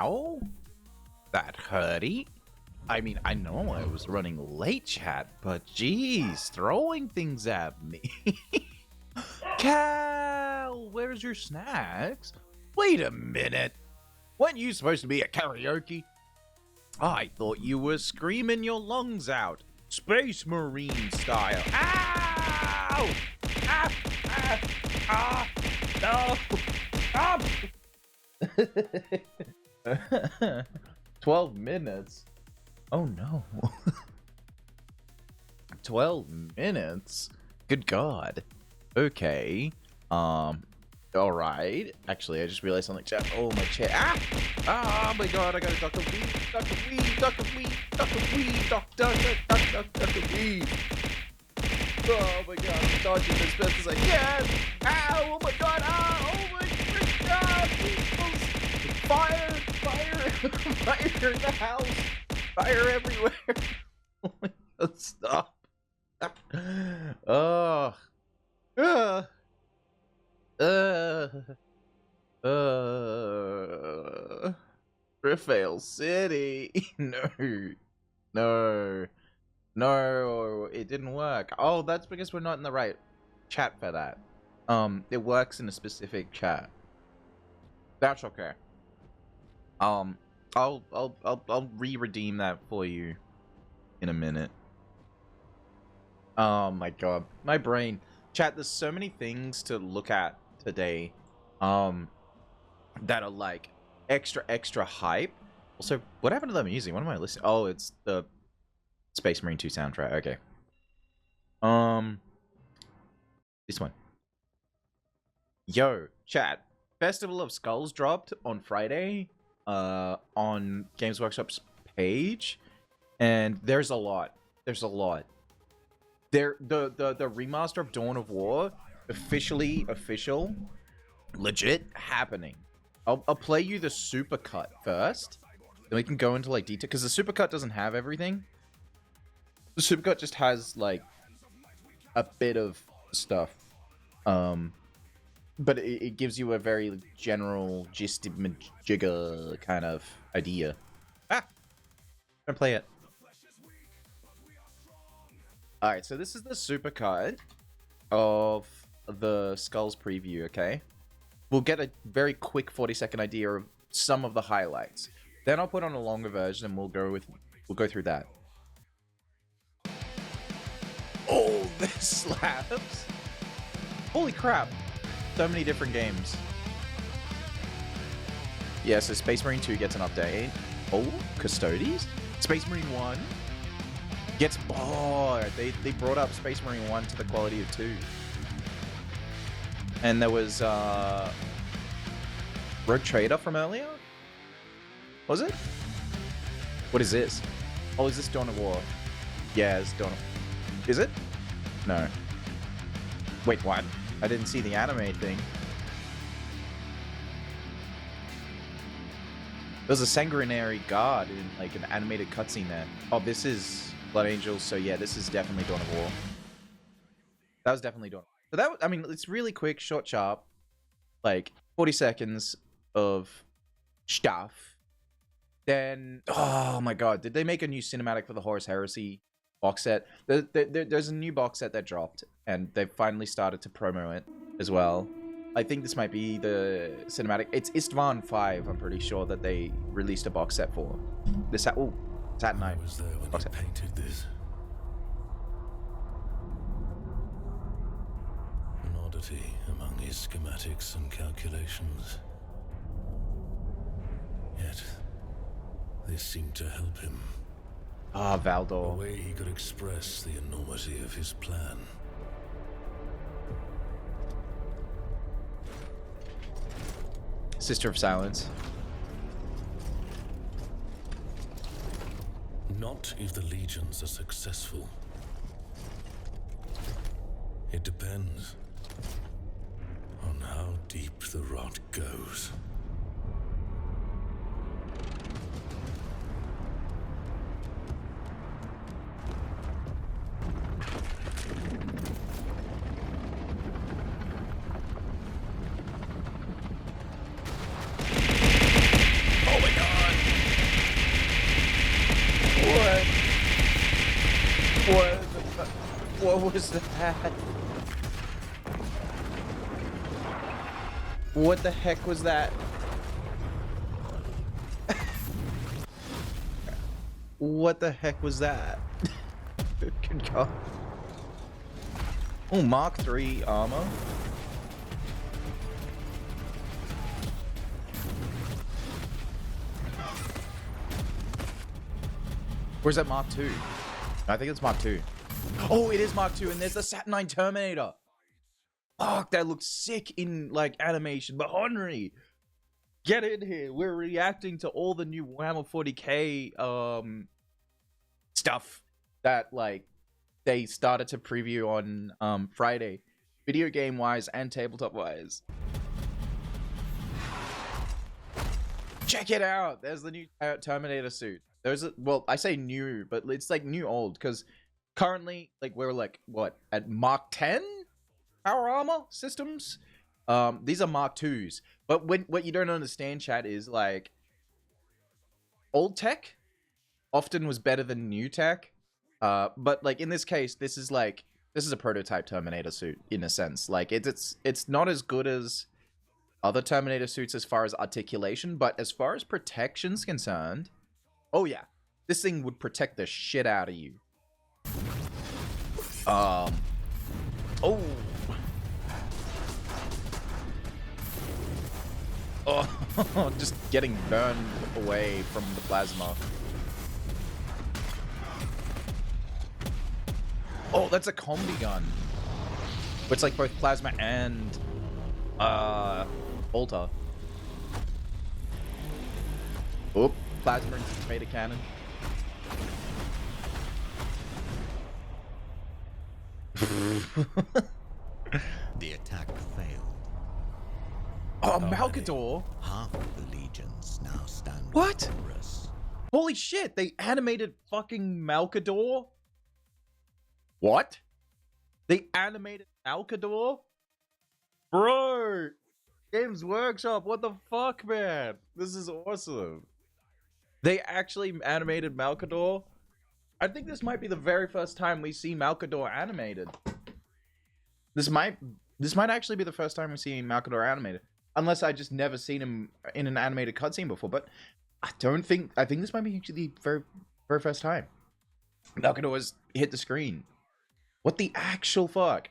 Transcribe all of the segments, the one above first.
Ow. That hurty. I mean, I know I was running late, chat, but geez, throwing things at me. Cal, where's your snacks? Wait a minute. Weren't you supposed to be at karaoke? I thought you were screaming your lungs out. Space Marine style. Ow! Ah! Ah! Ah! No! Ah! 12 minutes? Oh no. 12 minutes? Good God. Okay. Alright. Actually, I just realized something. Chat. Oh, my chair. Ah! Oh my God, I gotta duck a weed. Duck a weed. Duck a weed. Duck a weed. Duck a weed. Oh my God, I'm dodging as best as I can. Ow! Oh my God! Ow! Oh my God! Fire! Fire! Fire in the house! Fire everywhere! Oh my God, stop! Oh. Rifale City. No, it didn't work. Oh, that's because we're not in the right chat for that. It works in a specific chat. That's okay. I'll re-redeem that for you in a minute. Oh my God, my brain. Chat, there's so many things to look at today, that are like extra hype. Also, what happened to the music? What am I listening? Oh, it's the Space Marine 2 soundtrack. Okay. This one. Yo, chat. Festival of Skulls dropped on Friday, on Games Workshop's page, and there's a lot. There's a lot. The remaster of Dawn of War, official, legit happening. I'll play you the supercut first, then we can go into like detail, because the supercut doesn't have everything. The supercut just has like a bit of stuff, but it gives you a very general jigga kind of idea. Ah, I'm gonna play it. All right, so this is the supercut of the Skulls preview. Okay, we'll get a very quick 40-second idea of some of the highlights. Then I'll put on a longer version, and we'll go through that. Oh, this slaps! Holy crap! So many different games. Yeah, so Space Marine 2 gets an update. Oh, Custodes? Space Marine 1 gets... Oh, they brought up Space Marine 1 to the quality of 2. And there was, Rogue Trader from earlier? Was it? What is this? Oh, is this Dawn of War? Yeah, it's Dawn of... Is it? No. Wait, what? I didn't see the anime thing. There's a sanguinary guard in like an animated cutscene there. Oh, this is Blood Angels, so yeah, this is definitely Dawn of War. That was definitely Dawn. So that, I mean, it's really quick, short, sharp, like 40 seconds of stuff. Then, oh my God, did they make a new cinematic for the Horus Heresy box set? There's a new box set that dropped, and they've finally started to promo it as well. I think this might be the cinematic. It's Istvan 5, I'm pretty sure, that they released a box set for. This, oh, Saturn Night. I was there when they painted this. An oddity among his schematics and calculations. Yet, this seemed to help him. Ah, Valdor. A way he could express the enormity of his plan. Sister of Silence. Not if the legions are successful. It depends on how deep the rot goes. Oh my God! What was that? What the heck was that? What the heck was that? Good God. Oh, Mark III armor. Where's that Mark II? I think it's Mark II. Oh, it is Mark II, and there's the Saturnine Terminator. Fuck, that looks sick in, like, animation. But Henry, get in here. We're reacting to all the new Warhammer 40k stuff that, like, they started to preview on Friday, video game wise and tabletop wise. Check it out. There's the new Terminator suit. There's a, well, I say new, but it's like new old, because currently, like, we're like, what, at Mark 10 power armor systems? These are Mark 2s. But what you don't understand, chat, is like old tech often was better than new tech. But like in this case, this is a prototype Terminator suit in a sense. Like it's not as good as other Terminator suits as far as articulation, but as far as protection's concerned, oh yeah, this thing would protect the shit out of you. Oh. Oh, just getting burned away from the plasma. Oh, that's a combi gun. It's like both plasma and bolter. Oop, plasma incinerator cannon. The attack failed. Oh, Malkador. Half of the legions now stand. What? Victorious. Holy shit, they animated fucking Malkador? What? They animated Malkador? Bro! Games Workshop, what the fuck, man? This is awesome. They actually animated Malkador? I think this might be the very first time we see Malkador animated. This might actually be the first time we see Malkador animated. Unless I just never seen him in an animated cutscene before, but I think this might be actually the very, very first time Malkador's hit the screen. What the actual fuck?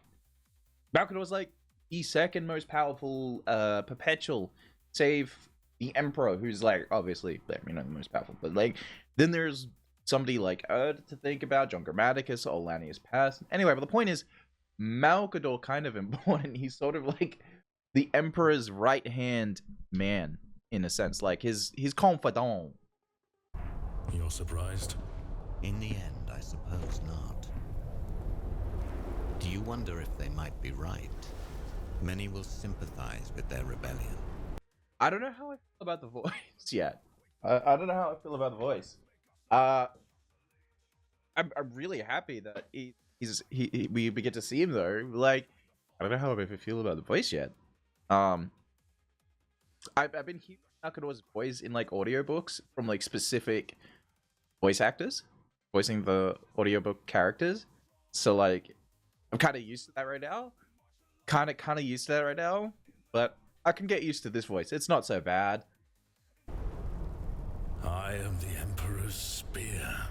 Malkador's like the second most powerful perpetual, save the Emperor, who's like obviously, you know, the most powerful. But like, then there's somebody like to think about, John Grammaticus, or Lanius Pass. Anyway, but the point is, Malkador kind of important. He's sort of like the Emperor's right hand man in a sense, like his confidant. You're surprised? In the end, I suppose not. Do you wonder if they might be right? Many will sympathize with their rebellion. I don't know how I feel about the voice yet. I don't know how I feel about the voice. I'm really happy that we get to see him though. Like, I don't know how I feel about the voice yet. I've been hearing Malkador's voice in like audiobooks from like specific voice actors voicing the audiobook characters. So like, I'm kind of used to that right now. Kind of used to that right now. But I can get used to this voice. It's not so bad. I am the Emperor's spear.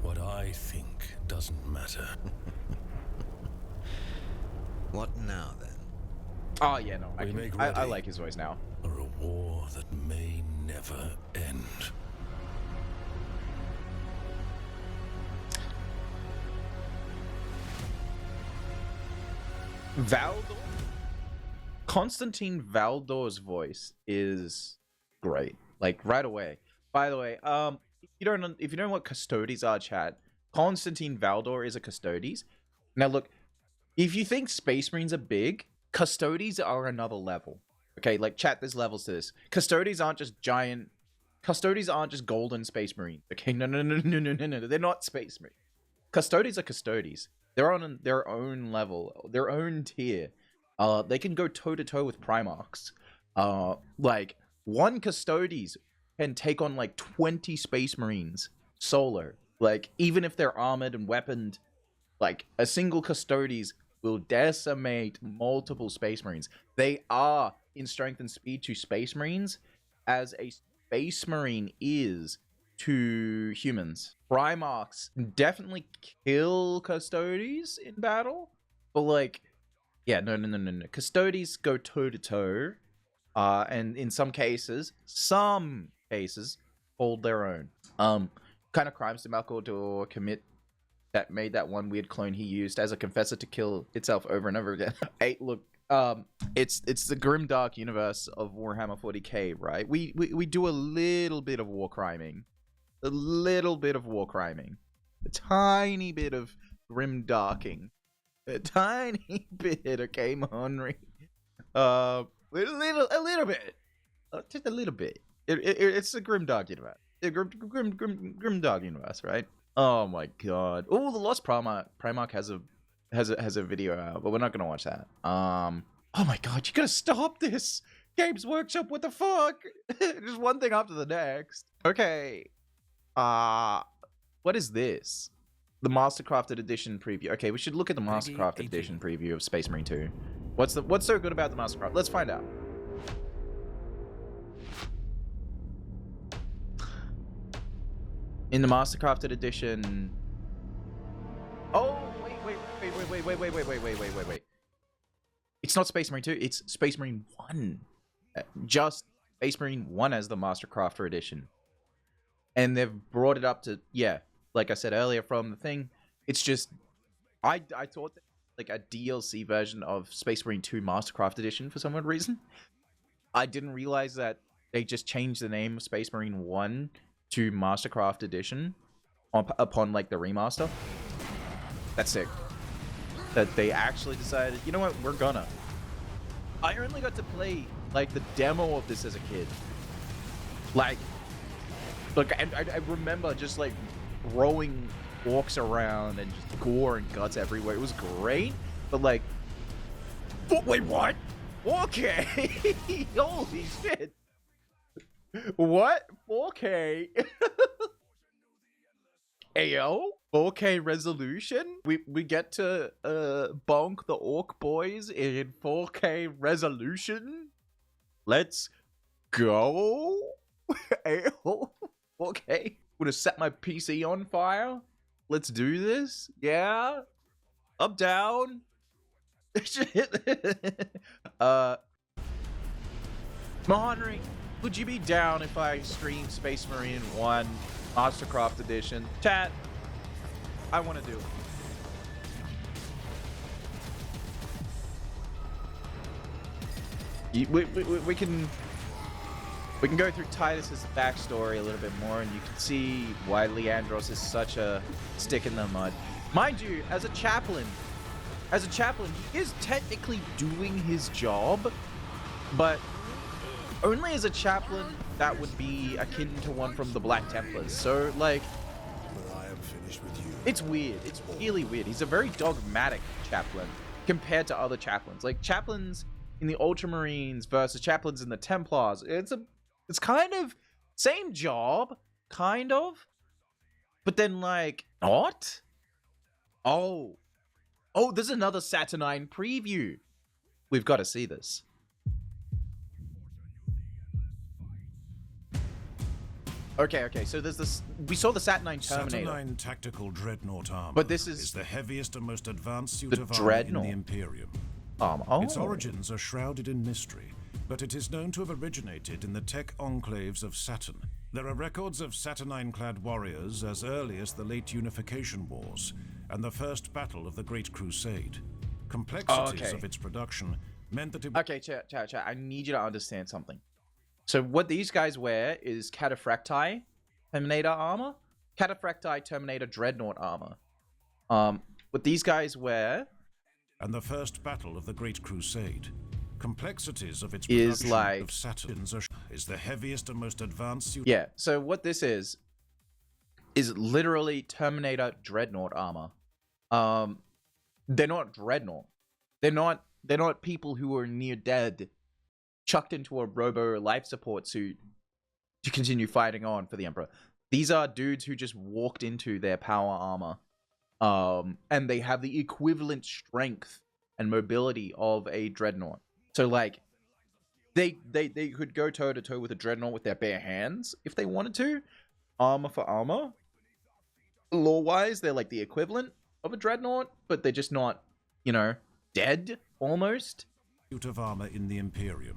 What I think doesn't matter. What now then? Oh yeah, no, I I like his voice now. For a war that may never end. Valdor? Constantine Valdor's voice is great. Like right away. By the way, if you don't know what Custodes are, chat, Constantine Valdor is a Custodes. Now look, if you think Space Marines are big, Custodes are another level. Okay, like chat, there's levels to this. Custodes aren't just giant. Custodes aren't just golden Space Marines. Okay, no. They're not Space Marines. Custodes are Custodes. They're on their own level, their own tier. They can go toe to toe with Primarchs. Like one Custodes can take on like 20 Space Marines solo. Like, even if they're armored and weaponed, like, a single Custodes will decimate multiple Space Marines. They are in strength and speed to Space Marines as a Space Marine is to humans. Primarchs definitely kill Custodes in battle, but like, yeah, no. Custodes go toe-to-toe, and in some cases, hold their own. Kind of crimes did Malcador commit that made that one weird clone he used as a confessor to kill itself over and over again? Look, it's the grimdark universe of Warhammer 40k, right? We do a little bit of war criming, a tiny bit of grimdarking, a tiny bit. Okay, Monry, a little bit, just a little bit. It's the grimdark universe, grimdark universe, right? Oh my god! Oh, the Lost Primarch has a video out, but we're not gonna watch that. Oh my god! You gotta stop this, Games Workshop. What the fuck? Just one thing after the next. Okay. What is this? The Mastercrafted Edition preview. Okay, we should look at the Mastercrafted Edition preview of Space Marine 2. What's so good about the Mastercraft? Let's find out. In the Mastercrafted Edition. Oh, wait. It's not Space Marine 2, it's Space Marine 1. Just Space Marine 1 as the Mastercrafter Edition. And they've brought it up to, yeah, like I said earlier from the thing, it's just, I thought that like a DLC version of Space Marine 2 Mastercraft Edition for some odd reason. I didn't realize that they just changed the name of Space Marine 1 to Mastercraft Edition upon like the remaster. That's sick. That they actually decided, you know what, we're gonna. I only got to play like the demo of this as a kid. Like, look, I remember just like throwing orcs around and just gore and guts everywhere. It was great, but like, wait, what? Okay, holy shit. What? 4K? Ayo? 4K resolution? We get to bonk the orc boys in 4K resolution? Let's go? Ayo? 4K? Would have set my PC on fire? Let's do this? Yeah? Up, down? Mahanri, would you be down if I stream Space Marine 1 Mastercraft Edition? Chat, I want to do it. We can go through Titus's backstory a little bit more, and you can see why Leandros is such a stick in the mud. Mind you, as a chaplain, he is technically doing his job, but only as a chaplain that would be akin to one from the Black Templars. So, like, But I am finished with you. it's weird. It's really weird. He's a very dogmatic chaplain compared to other chaplains. Like, chaplains in the Ultramarines versus chaplains in the Templars. It's kind of same job, kind of. But then, like, what? Oh, there's another Saturnine preview. We've got to see this. Okay, so there's this. We saw the Saturnine Terminator. Saturnine tactical dreadnought armor. But this is the heaviest and most advanced suit the of armor in dreadnought the Imperium. Oh. Its origins are shrouded in mystery, but it is known to have originated in the tech enclaves of Saturn. There are records of Saturnine-clad warriors as early as the late Unification Wars and the First Battle of the Great Crusade. Complexities of its production meant that it... Okay, chat. I need you to understand something. So what these guys wear is Cataphracti Terminator armor, Cataphracti Terminator Dreadnought armor. What these guys wear... And the First Battle of the Great Crusade. Complexities of its is production like of Saturn's is the heaviest and most advanced suit. Yeah, so what this is literally Terminator Dreadnought armor. They're not Dreadnought. They're not people who are near dead chucked into a robo life support suit to continue fighting on for the Emperor. These are dudes who just walked into their power armor. And they have the equivalent strength and mobility of a dreadnought. So like they could go toe to toe with a dreadnought with their bare hands if they wanted to. Armor for armor. Lore wise, they're like the equivalent of a dreadnought, but they're just not, you know, dead almost. Of armor in the Imperium.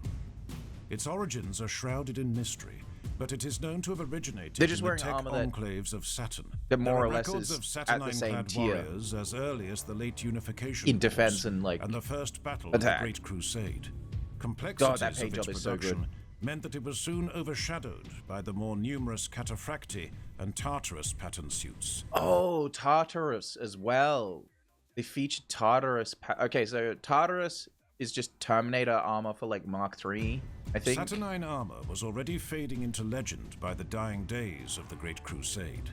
Its origins are shrouded in mystery, but it is known to have originated They're just in the wearing tech armor that- enclaves of Saturn. that more There or are less records is of at the same Saturnine-clad tier. warriors as early as the late Unification In Wars defense and like the First Battle attack. of the Great Crusade. God, Complexities that paint of its job is so good. production meant that it was soon overshadowed by the more numerous Cataphracti and Tartarus pattern suits. Oh, Tartarus as well. They featured Tartarus. Okay, so Tartarus is just Terminator armor for like Mark III, I think. Saturnine armor was already fading into legend by the dying days of the Great Crusade.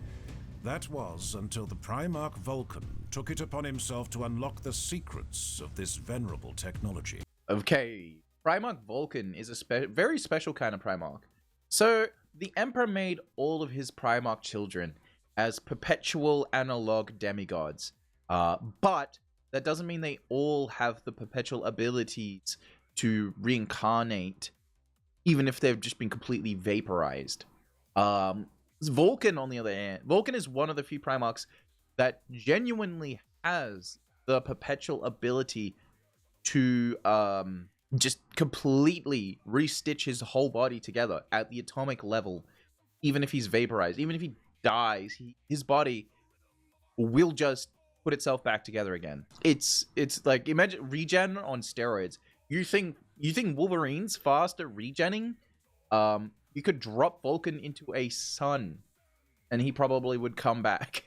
That was until the Primarch Vulcan took it upon himself to unlock the secrets of this venerable technology. Okay, Primarch Vulcan is a very special kind of Primarch. So the Emperor made all of his Primarch children as perpetual analog demigods. But that doesn't mean they all have the perpetual abilities to reincarnate, even if they've just been completely vaporized. Vulcan, on the other hand, Vulcan is one of the few Primarchs that genuinely has the perpetual ability to just completely restitch his whole body together at the atomic level, even if he's vaporized. Even if he dies, his body will just put itself back together again. It's like, imagine regen on steroids. You think Wolverine's fast at regenning? You could drop Vulcan into a sun and he probably would come back.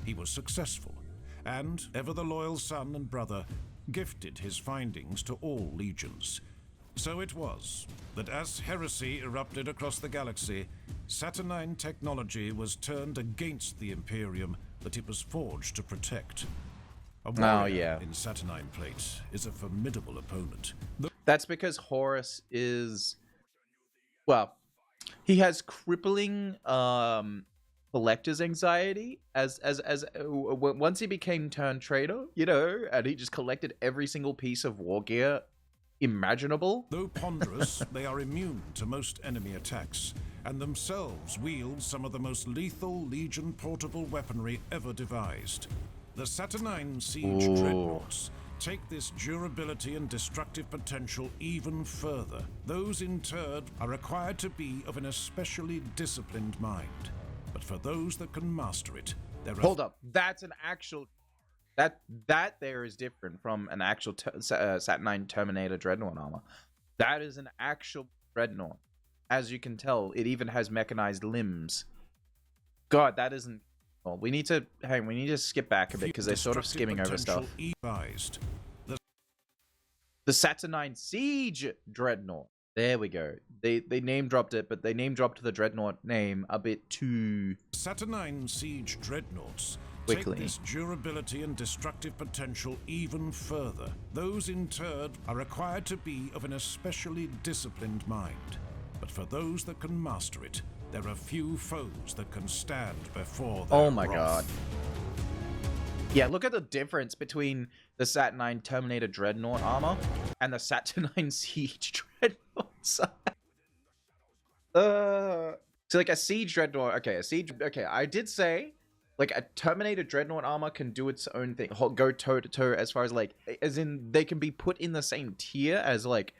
He was successful, and ever the loyal son and brother gifted his findings to all legions. So it was that as heresy erupted across the galaxy, Saturnine technology was turned against the Imperium that it was forged to protect. A warrior in Saturnine plate is a formidable opponent. That's because Horus is, well, he has crippling collector's anxiety as once he became turned traitor, you know, and he just collected every single piece of war gear imaginable. Though ponderous, they are immune to most enemy attacks, and themselves wield some of the most lethal Legion portable weaponry ever devised. The Saturnine siege dreadnoughts take this durability and destructive potential even further. Those interred are required to be of an especially disciplined mind. But for those that can master it, there are... Hold up, that's an actual... That there is different from an actual Saturnine Terminator Dreadnought armor. That is an actual Dreadnought. As you can tell, it even has mechanized limbs. God, that isn't... Well, we need to skip back a bit because they're sort of skimming over stuff. The Saturnine Siege Dreadnought. There we go. They name dropped it, but they name dropped the Dreadnought name a bit too... Saturnine Siege Dreadnoughts quickly. Take this durability and destructive potential even further. Those interred are required to be of an especially disciplined mind. But for those that can master it, there are few foes that can stand before their Oh my wrath. god. Yeah, look at the difference between the Saturnine Terminator Dreadnought armor and the Saturnine Siege Dreadnought. So like a Siege Dreadnought, okay, I did say like a Terminator Dreadnought armor can do its own thing, go toe to toe as far as like, as in they can be put in the same tier as like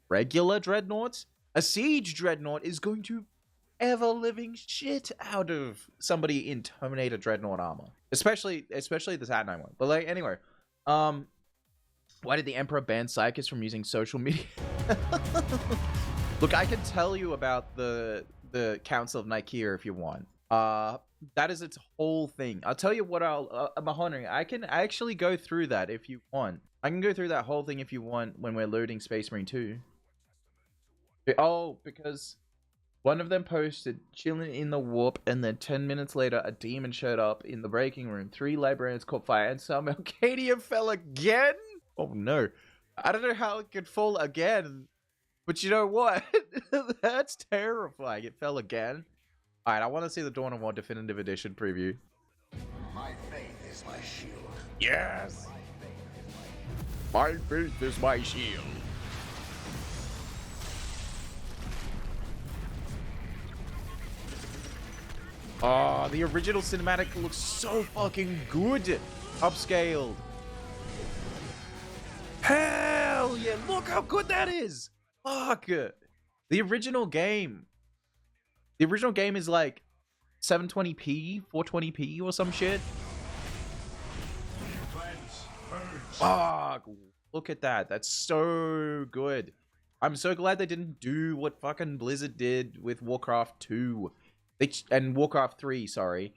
regular Dreadnoughts. A Siege Dreadnought is going to ever living shit out of somebody in Terminator Dreadnought armor, especially the Saturnine one. But like anyway, why did the Emperor ban Psychics from using social media? Look, I can tell you about the Council of Nicaea if you want. That is its whole thing. I'll tell you what Mahoney, I can actually go through that if you want. I can go through that whole thing if you want when we're loading Space Marine 2. Oh, because one of them posted chilling in the warp, and then 10 minutes later a demon showed up in the breaking room. 3 librarians caught fire, and some Arcadian fell again? Oh no. I don't know how it could fall again, but you know what? That's terrifying. It fell again. All right, I want to see the Dawn of War Definitive Edition preview. My faith is my shield. Yes. My faith is my shield. Oh, the original cinematic looks so fucking good. Upscaled. Hell yeah, look how good that is. Fuck. The original game. The original game is like 720p, 420p or some shit. Fuck. Look at that. That's so good. I'm so glad they didn't do what fucking Blizzard did with Warcraft 2. And Warcraft 3, sorry.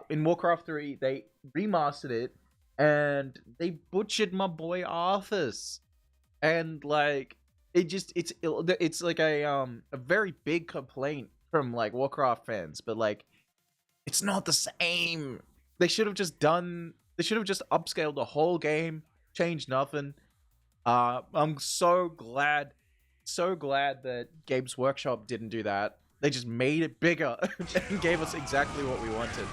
In Warcraft 3, they remastered it and they butchered my boy Arthas. And like it's like a very big complaint from like Warcraft fans, but like it's not the same. They should have just upscaled the whole game, changed nothing. I'm so glad that Games Workshop didn't do that. They just made it bigger and gave us exactly what we wanted.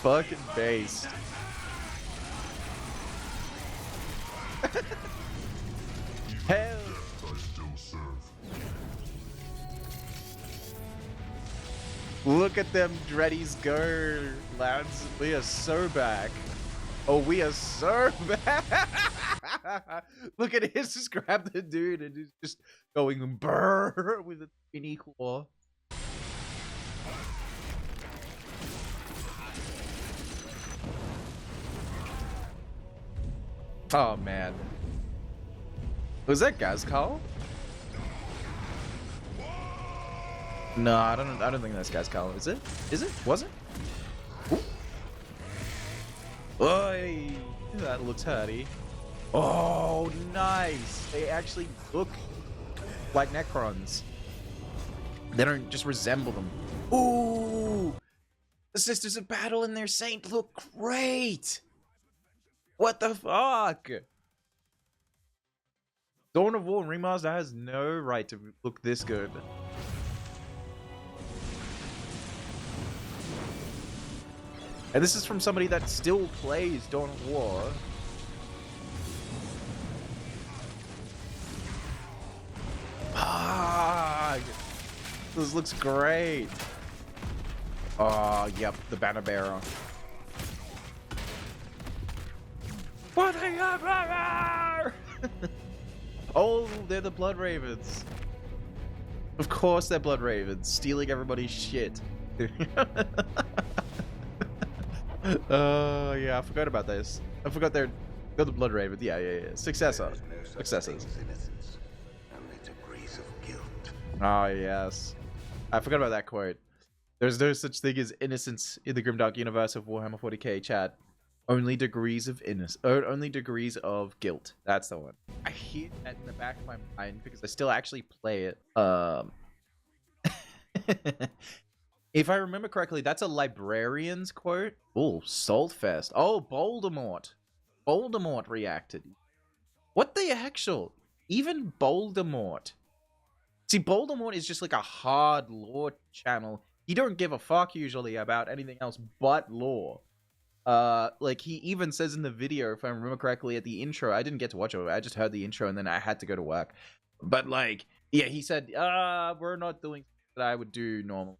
Fucking based. Hell. Look at them dreadies go, lads. We are so back. Oh, we are so back. Look at his just grab the dude and he's just going brrr with a mini claw. Oh man. Was that Gazkal? No, I don't think that's Gazkal. Is it? Is it? Was it? Ooh. Oi! That looks hurty. Oh, nice! They actually look like Necrons. They don't just resemble them. Ooh! The Sisters of Battle and their Saint look great! What the fuck? Dawn of War Remaster has no right to look this good. And this is from somebody that still plays Dawn of War. Ah, this looks great. Oh, yep, the banner bearer. What are you? Oh, they're the Blood Ravens. Of course they're Blood Ravens, stealing everybody's shit. Oh, yeah, I forgot about this. I forgot they're the Blood Raven. Yeah. Successor. Successors. Only degrees of guilt. Oh, yes. I forgot about that quote. There's no such thing as innocence in the grimdark universe of Warhammer 40k, chat. Only degrees of only degrees of guilt. That's the one. I hear that in the back of my mind because I still actually play it. If I remember correctly, that's a librarian's quote. Oh, Saltfest. Oh, Voldemort. Voldemort reacted. What the actual? Even Voldemort. See, Voldemort is just like a hard lore channel. He don't give a fuck usually about anything else but lore. Like he even says in the video, if I remember correctly, at the intro, I didn't get to watch it. I just heard the intro and then I had to go to work. But like, yeah, he said, we're not doing what I would do normally.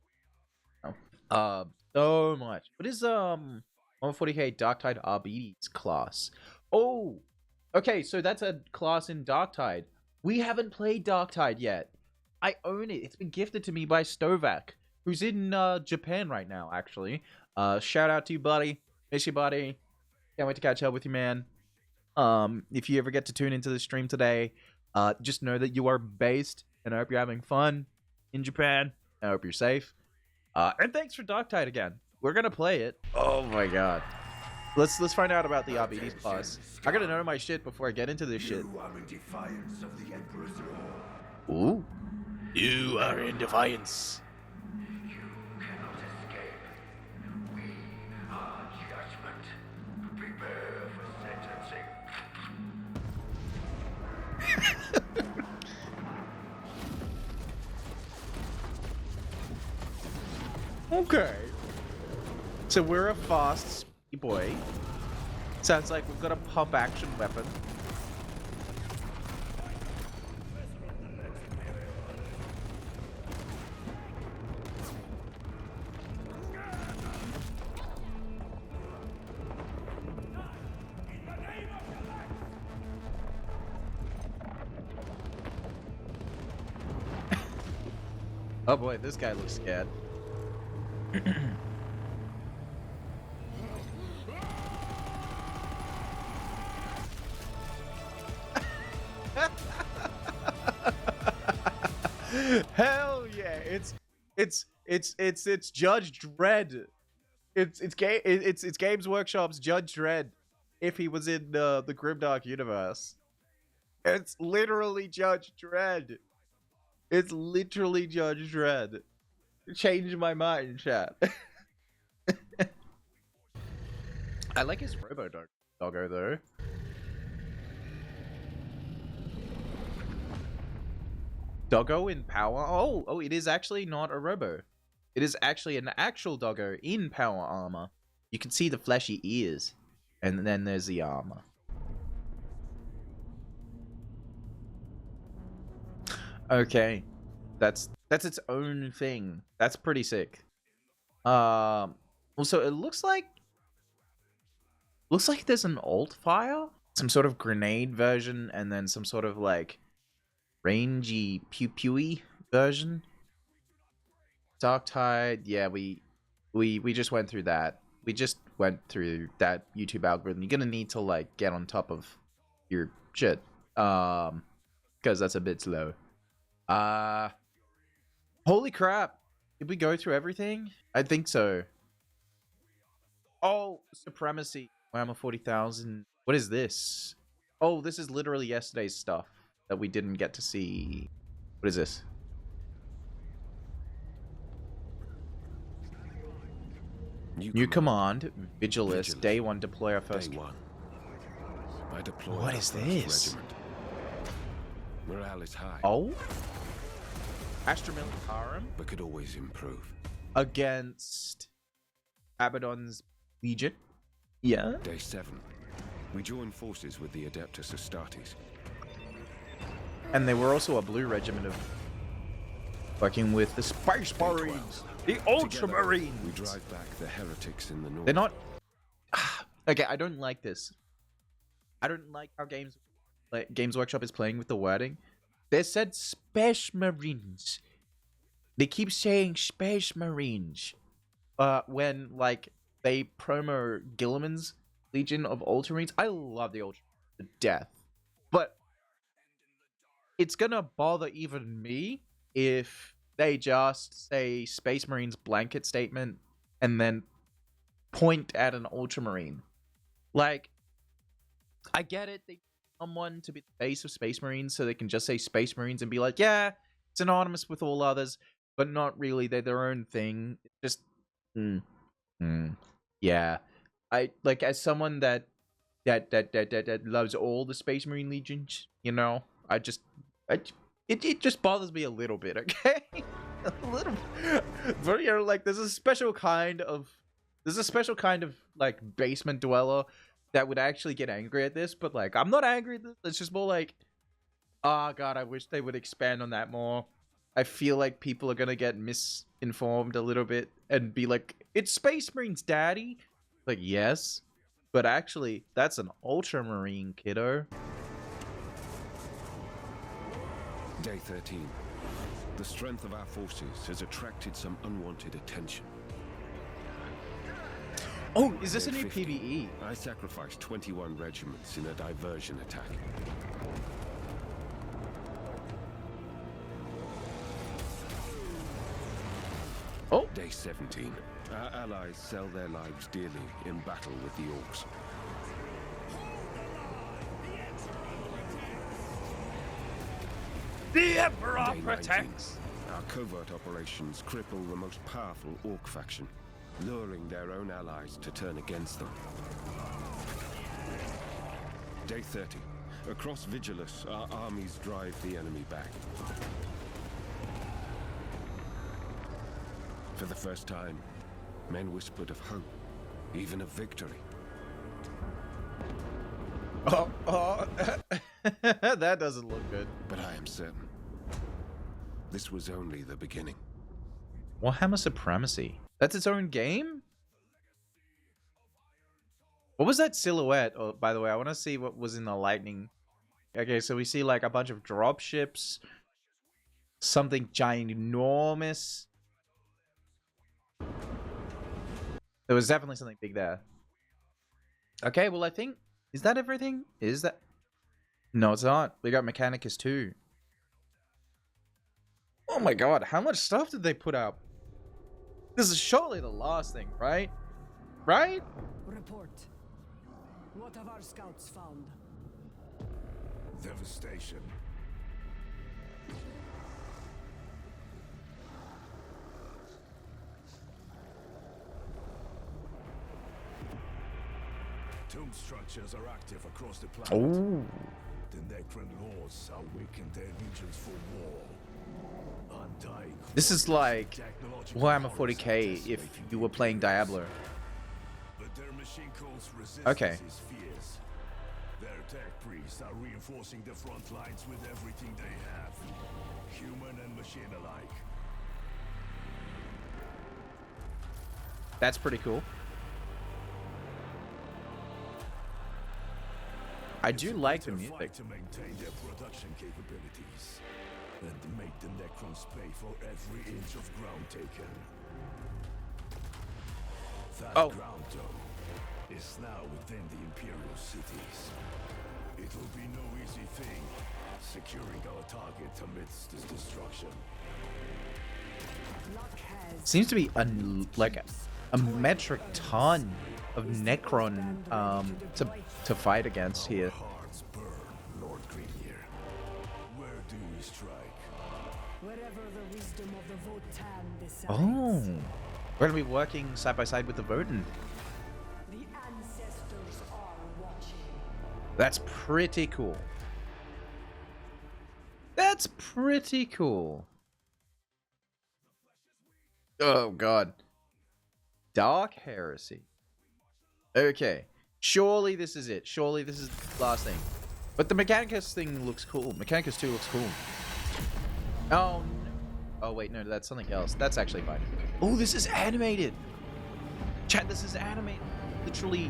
So much. What is 140k Darktide Arbites class? Oh, okay, so that's a class in Darktide. We haven't played Darktide yet. I own it. It's been gifted to me by Stovak, who's in Japan right now, actually. Shout out to you, buddy. Miss you, buddy. Can't wait to catch up with you, man. If you ever get to tune into the stream today, just know that you are based, and I hope you're having fun in Japan. I hope you're safe. And thanks for Darktide again. We're gonna play it. Oh my god. Let's find out about the Arbites class. I gotta know my shit before I get into this shit. You are in defiance of the Emperor's law. Ooh. You are in defiance. You cannot escape. We are judgment. Prepare for sentencing. Okay. So we're a fast, speedy boy. Sounds like we've got a pump action weapon. Oh boy, this guy looks scared. Hell yeah! It's Judge Dredd. It's Games Workshop's Judge Dredd. If he was in the Grimdark universe, it's literally Judge Dredd. It's literally Judge Dredd. Changed my mind, chat. I like his robo doggo though. Doggo in power. Oh, it is actually not a robo. It is actually an actual doggo in power armor. You can see the fleshy ears, and then there's the armor. Okay, that's its own thing. That's pretty sick. Also, it looks like there's an alt fire, some sort of grenade version, and then some sort of like rangy pew-pewy version. Dark Tide, yeah, we just went through that. We just went through that YouTube algorithm. You're gonna need to like get on top of your shit, because that's a bit slow. Holy crap! Did we go through everything? I think so. Oh, Supremacy. Warhammer 40,000. What is this? Oh, this is literally yesterday's stuff that we didn't get to see. What is this? New command, Vigilus, day 1, deploy our first. Day 1. I deploy What is this? regiment. Morale is high, Oh? Astra Militarum but could always improve. against Abaddon's Legion. Yeah. Day 7. We join forces with the Adeptus Astartes. And they were also a blue regiment of working with the Space Marines. The Ultramarines. We drive back the heretics in the north. They're not. Okay, I don't like this. I don't like how Games Workshop is playing with the wording. They said Space Marines. They keep saying Space Marines. When like they promo Gilliman's Legion of Ultramarines. I love the Ultramarines to death, but it's gonna bother even me if they just say Space Marines blanket statement and then point at an Ultramarine. Like, I get it. They need someone to be the face of Space Marines so they can just say Space Marines and be like, yeah, it's synonymous with all others, but not really. They're their own thing. Just, yeah. I like, as someone that loves all the Space Marine legions, you know, it just bothers me a little bit, okay? A little, but you know, like there's a special kind of like basement dweller that would actually get angry at this, but like I'm not angry at this. It's just more like, oh god, I wish they would expand on that more. I feel like people are gonna get misinformed a little bit and be like, it's Space Marines, daddy. Like, yes, but actually that's an Ultramarine, kiddo. Day 13. The strength of our forces has attracted some unwanted attention. Oh, is this Day a new 50. PvE? I sacrificed 21 regiments in a diversion attack. Oh, Day 17. Our allies sell their lives dearly in battle with the orcs. the Emperor Day 19. Our covert operations cripple the most powerful orc faction, luring their own allies to turn against them. Day 30. Across Vigilus, our armies drive the enemy back. For the first time, men whispered of hope, even of victory. Oh, that doesn't look good. But I am certain this was only the beginning. Warhammer Supremacy. That's its own game? What was that silhouette? Oh, by the way, I want to see what was in the lightning. Okay, so we see like a bunch of dropships. Something ginormous. There was definitely something big there. Okay, well, I think... Is that everything? Is that... No, it's not. We got Mechanicus too. Oh my god, how much stuff did they put up? This is surely the last thing, right? Right? Report. What have our scouts found? Devastation. Tomb structures are active across the planet. Oh. The Necron laws are weakened their legions for war. Undying. This is like Technological Warhammer horrors 40k are if decimating you were playing the universe. Diablo. But their machine codes resistance Okay. is fierce. Their tech priests are reinforcing the front lines with everything they have. Human and machine alike. That's pretty cool. I do like the Bitter music. fight to maintain their production capabilities and make the Necrons pay for every inch of ground taken. That Oh. ground, though, is now within the Imperial cities. It will be no easy thing securing our target amidst this destruction. Luck has Seems to be like a metric ton of Necron to fight against here. Our hearts burn, Lord Greenyear. Where do we strike? wherever the wisdom of the Votan decides. Oh, we're gonna be working side by side with the Votan. The ancestors are watching. That's pretty cool. That's pretty cool. Oh god. Dark Heresy. Okay. Surely this is it. Surely this is the last thing. But the Mechanicus thing looks cool. Mechanicus 2 looks cool. Oh, no. Oh, wait, no, that's something else. That's actually fine. Oh, this is animated. Chat, this is animated. Literally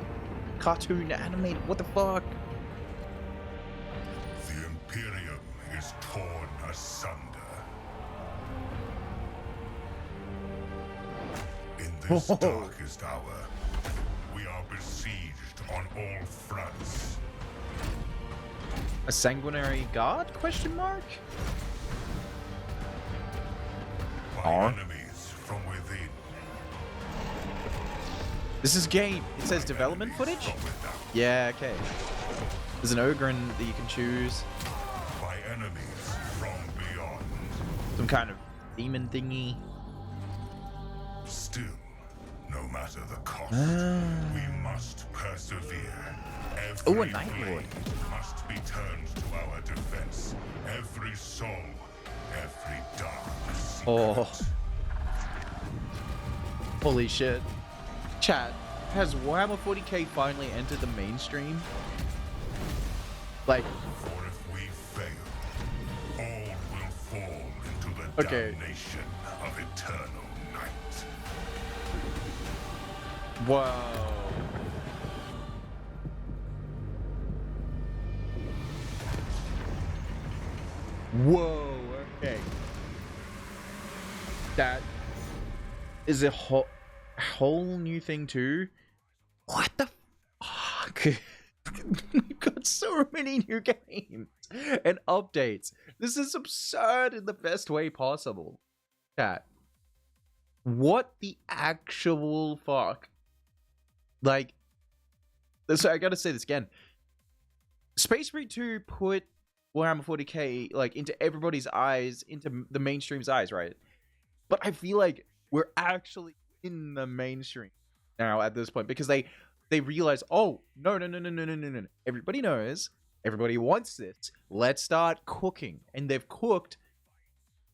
cartoon animated. What the fuck? The Imperium is torn asunder. In this Oh. darkest hour, we are besieged on all fronts. A sanguinary god? Question mark? By Are? enemies from within. This is game. It says development Enemies footage? from without. Yeah, okay. There's an Ogren that you can choose. By enemies from beyond. Some kind of demon thingy. Still, no matter the cost, we must persevere. Oh, a Every Night blade Lord. must be turned to our defense. Every soul, every dark secret. Oh. Holy shit. Chat, has Warhammer 40k finally entered the mainstream? Like, For if we fail, all will fall into the Okay. damnation of eternal night. whoa. Whoa, okay. That is a whole new thing too. What the fuck? We've got so many new games and updates. This is absurd in the best way possible. Chat. What the actual fuck? Like, so I gotta say this again. Space Marine 2 put Warhammer 40k like into everybody's eyes, into the mainstream's eyes, right? But I feel like we're actually in the mainstream now at this point because they realize, oh no, everybody knows, everybody wants this. Let's start cooking, and they've cooked.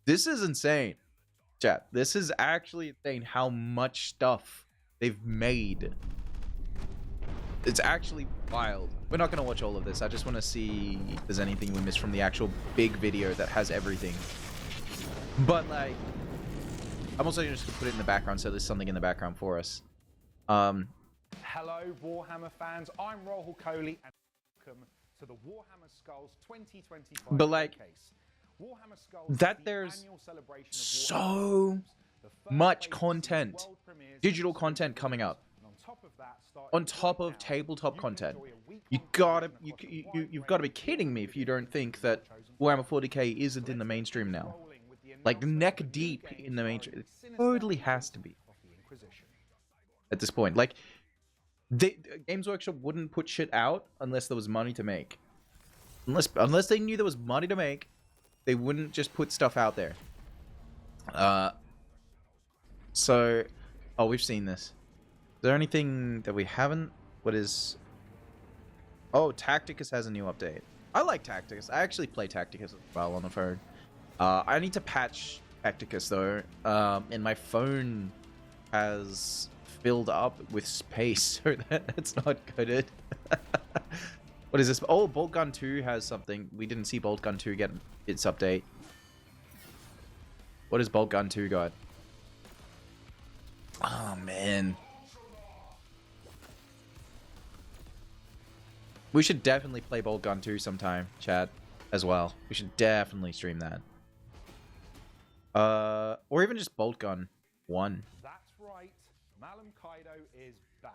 This is insane. Chat, this is actually insane how much stuff they've made. It's actually wild. We're not going to watch all of this. I just want to see if there's anything we missed from the actual big video that has everything. But, like, I'm also just going to put it in the background so there's something in the background for us. Hello, Warhammer fans. I'm Rahul Kohli, and welcome to the Warhammer Skulls 2025 But, like, showcase. Warhammer Skulls that is the there's annual celebration of so Warhammer, the first much place to see content, world premieres digital of content coming up. and on top of that, starting On top right of now, tabletop you can content. enjoy a week-long You gotta, collection across a you've wide got to be range of kidding me if you don't think chosen that Warhammer 40k isn't in the mainstream now. Like, neck deep in the mainstream. It totally has to be at this point. Like, Games Workshop wouldn't put shit out unless there was money to make. Unless they knew there was money to make, they wouldn't just put stuff out there. So, oh, we've seen this. Is there anything that we haven't? What is... Oh, Tacticus has a new update. I like Tacticus. I actually play Tacticus as well on the phone. I need to patch Tacticus though, and my phone has filled up with space, so that's not good. What is this? Oh, Boltgun 2 has something. We didn't see Boltgun 2 get its update. What has Boltgun 2 got? Oh, man. We should definitely play Boltgun 2 sometime, chat, as well. We should definitely stream that. Or even just Boltgun 1. That's right, Malum Kaido is back.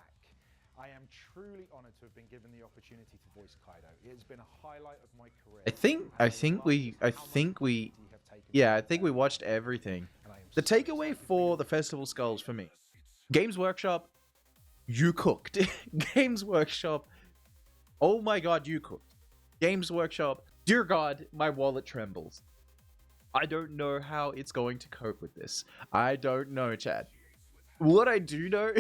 I am truly honored to have been given the opportunity to voice Kaido. It has been a highlight of my career. I think we watched everything. The takeaway for the Festival Skulls for me. Games Workshop, you cooked. Games Workshop, oh my god, you cooked. Games Workshop, dear god, my wallet trembles. I don't know how it's going to cope with this. I don't know, Chad. What I do know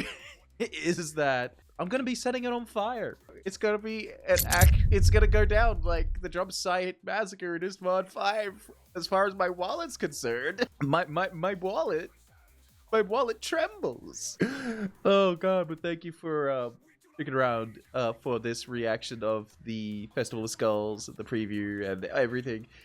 is that I'm gonna be setting it on fire. It's gonna be it's gonna go down like the Drum Site Massacre in Ismod 5. As far as my wallet's concerned, my wallet trembles. Oh god! But thank you for sticking around for this reaction of the Festival of Skulls, the preview, and everything.